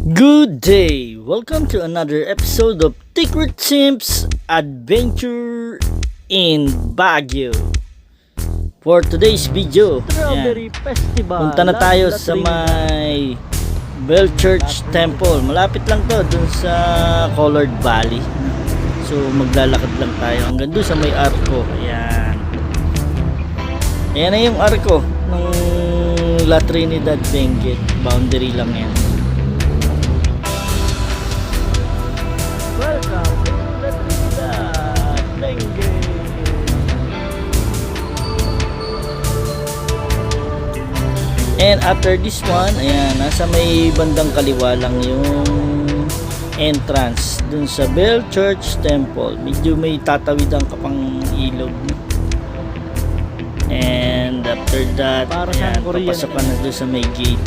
Good day! Welcome to another episode of Secret Chimps Adventure in Baguio. For today's video, Strawberry Festival. punta na tayo sa may Bell Church Temple. Malapit lang to dun sa Colored Valley. So maglalakad lang tayo hanggang dun sa may arko. Ayan. Ayan na yung arko ng La Trinidad Benguet. Boundary lang yan. Welcome to La Trinidad Benguet. And after this one, ayan, nasa may bandang kaliwa lang yung entrance dun sa Bell Church Temple. Medyo may tatawidan ka pang ilog. And after that, Para ayan, saan Korean papasok ka na dun sa may gate.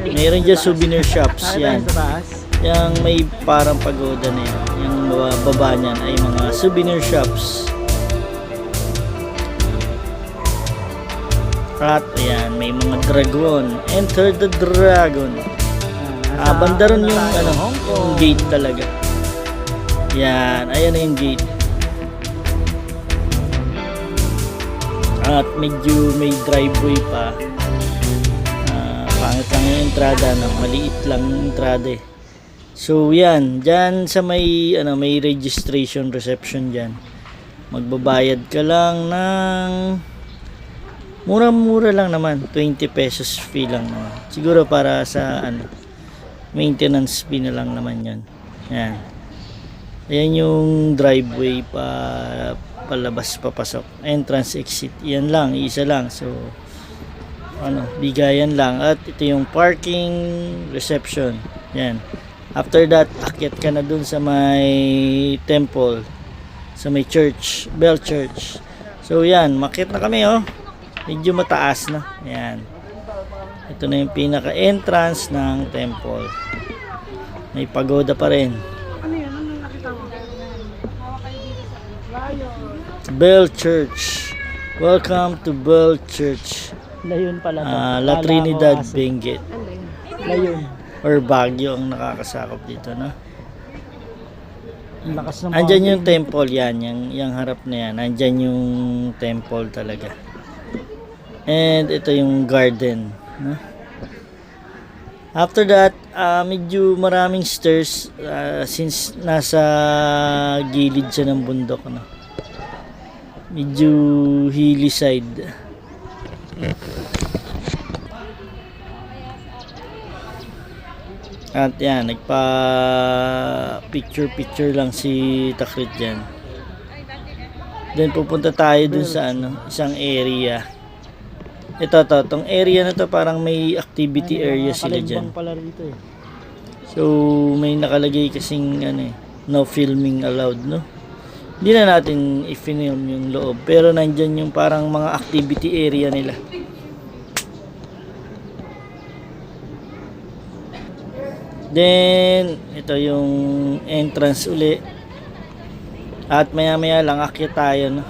Mayroon dyan souvenir shops, yan. Sa taas. Yung may parang pagoda na yan. Yung baba niyan ay mga souvenir shops. At ayan, may mga dragon. Enter the dragon. Banda ron yung yung gate talaga. Yan, ayan na yung gate. At medyo may driveway pa. Pangit lang yung entrada, no? Maliit lang yung entrada eh. So yan, dyan sa may may registration reception dyan. Magbabayad ka lang ng mura-mura lang naman, 20 pesos fee lang naman. Siguro para sa maintenance fee na lang naman 'yon. Yan. Ayan yung driveway palabas papasok. Entrance exit. Yan lang, isa lang. So bigayan lang. At ito yung parking reception. Yan. After that, akyat ka na dun sa may temple, sa may church, Bell Church. So yan, makyat na kami medyo mataas na. Yan. Ito na yung pinaka entrance ng temple. May pagoda pa rin. Ano yan? Ano nakita mo? Bell Church. Welcome to Bell Church. Layon pala to. La Trinidad Benguet. Layon. Or Baguio ang nakakasakop dito, no? Ang lakas ng Andyan yung temple, yan. Yung harap na yan. Andyan yung temple talaga. And ito yung garden, no? After that, medyo maraming stairs since nasa gilid siya ng bundok, no? Medyo hilly side. At yan, nagpa picture lang si Takrit dyan. Then pupunta tayo dun sa isang area. Tong area na to parang may activity area sila dyan. Pala rito eh. So may nakalagay kasing no filming allowed, no? Hindi na natin i-film yung loob, pero nandyan yung parang mga activity area nila. Then ito yung entrance uli. At maya lang akyat tayo, no?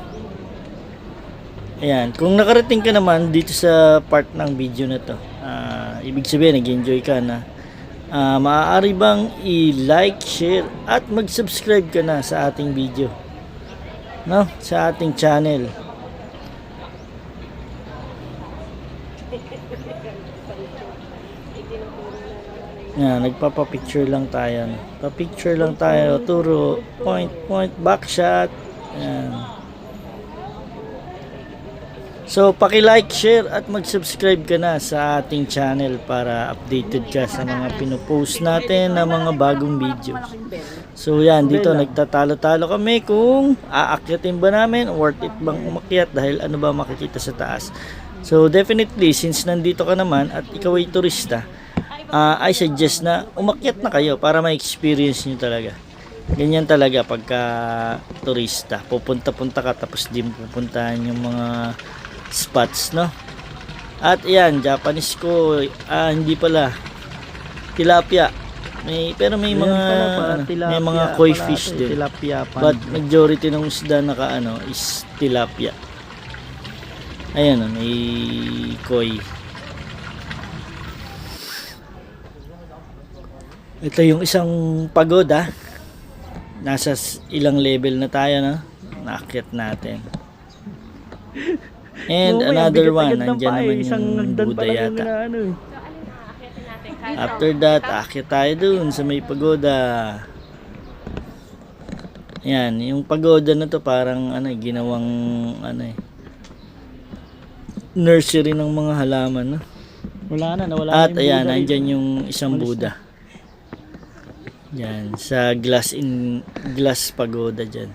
Ayan, kung nakarating ka naman dito sa part ng video na to, ibig sabihin nag-enjoy ka na. Maaari bang i-like, share at mag-subscribe ka na sa ating video, no? Sa ating channel. Yan, nagpapa-picture lang tayo. Pa-picture lang tayo, turo, point, back shot. Yan. So, paki-like, share at mag-subscribe ka na sa ating channel para updated ka sa mga pinopost natin na mga bagong videos. So, yan, dito nagtatalo-talo kami kung aakyatin ba namin, worth it bang umakyat dahil ano ba makikita sa taas. So, definitely, since nandito ka naman at ikaw ay turista, I suggest na umakyat na kayo para ma-experience nyo talaga. Ganyan talaga pagka turista. Pupunta-punta ka tapos di mo pupuntahan yung mga spots, no? At yan, Japanese ko, hindi pala tilapia. Pero may mga may mga koi fish din. But majority ng isda na is tilapia. Ayan, may koi. Ito yung isang pagoda. Nasa ilang level na tayo, no? Naakyat natin. And Mamaya, another bigat one, agad ng nandyan paa, naman isang yung hagdan Buddha pa lang yung yata. inaano eh. After that, aakyat tayo dun sa may pagoda. Yan, yung pagoda na to parang ano, ginawang ano eh, nursery ng mga halaman, no? Wala na, nawala At na yung ayan, Buddha nandyan rito. yung isang Malis Buddha. Yan, sa glass pagoda dyan.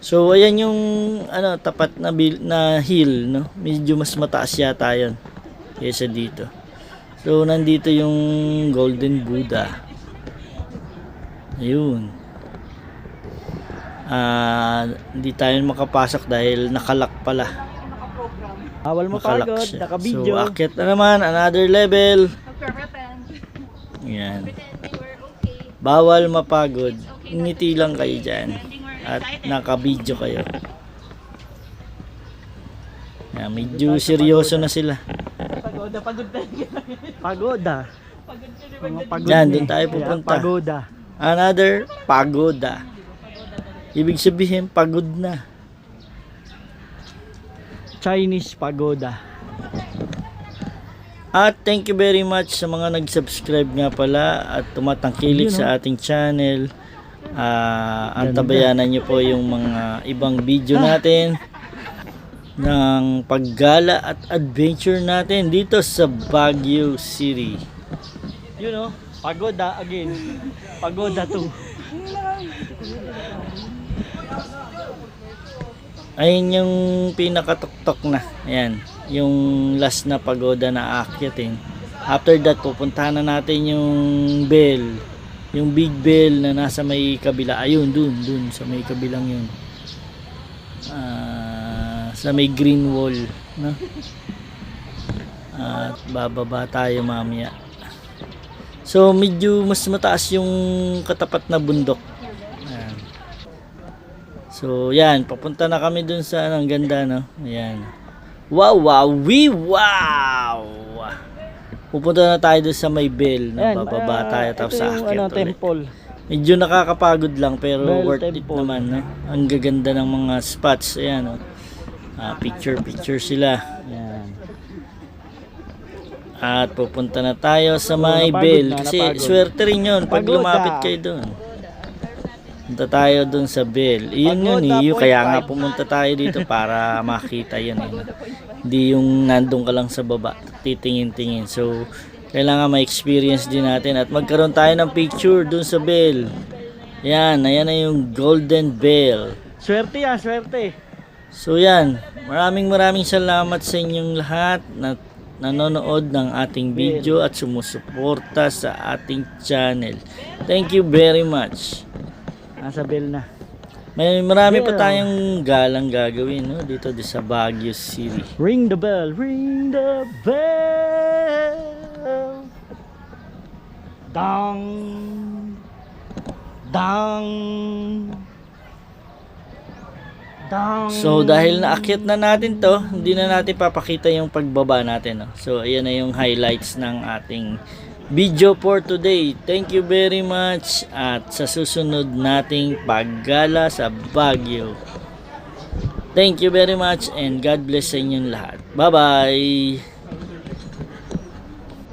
So ayan yung ano, tapat na na hill, no? Medyo mas mataas yata yun kaysa dito. So nandito yung Golden Buddha. Ayun. Hindi tayo makapasok dahil nakalak pala. Bawal Nakalak mapagod, siya. naka-video. So akyat na naman, another level. Yan. Bawal mapagod. Ngiti lang kayo dyan. At naka-video kayo. Yan, medyo seryoso na sila. Pagoda, pagod tayo. Pagoda. Mga pagod Yan, na doon eh. tayo Kaya, pupunta. Pagoda. Another pagoda. Ibig sabihin, pagod na. Chinese pagoda. At thank you very much sa mga nag-subscribe nga pala at tumatangkilik Yun, sa ating channel. Antabayanan nyo po yung mga ibang video natin ng paggala at adventure natin dito sa Baguio City. You know, pagoda again. Pagoda 2. Ayun yung pinakatuktok na. Ayan, yung last na pagoda na aakyatin. After that, pupuntahan na natin yung bell. Yung big bell na nasa may kabila. Ayun, dun sa may kabilang yun. Sa may green wall, no? At bababa tayo mamaya. So medyo mas mataas yung katapat na bundok. Ayan. So yan, papunta na kami dun sa ang ganda, no? Ayan. Wow, wow. Pupunta na tayo dun sa may bell, no? Ayan, Bababa tayo tapos ito yung aakyat ulit. temple. Medyo nakakapagod lang pero Bell worth it Temple. naman, no? Ang gaganda ng mga spots. Ayan, no? Picture sila. Yan. At pupunta na tayo sa may napagod bell. na, Kasi napagod. swerte rin yun pag Pagoda. lumapit kayo doon. Punta tayo doon sa bell. Iyon yun Pagoda, eh. Kaya nga 0.5. pumunta tayo dito para makita yun eh. Hindi yung nandun ka lang sa baba. Titingin-tingin. So, kailangan ma-experience din natin. At magkaroon tayo ng picture doon sa bell. Yan. Ayan na yung Golden Bell. Swerte yan, swerte. So yan, maraming salamat sa inyong lahat na nanonood ng ating video at sumusuporta sa ating channel. Thank you very much. Nasa bell na. Marami pa tayong galang gagawin, no, dito sa Baguio City. Ring the bell, ring the bell. Dang. Dang. Dang. So dahil naakyat na natin to, hindi na natin papakita yung pagbaba natin, no? So ayan na yung highlights ng ating video for today. Thank you very much at sa susunod nating paggala sa Baguio. Thank you very much and God bless sa inyong lahat. Bye bye.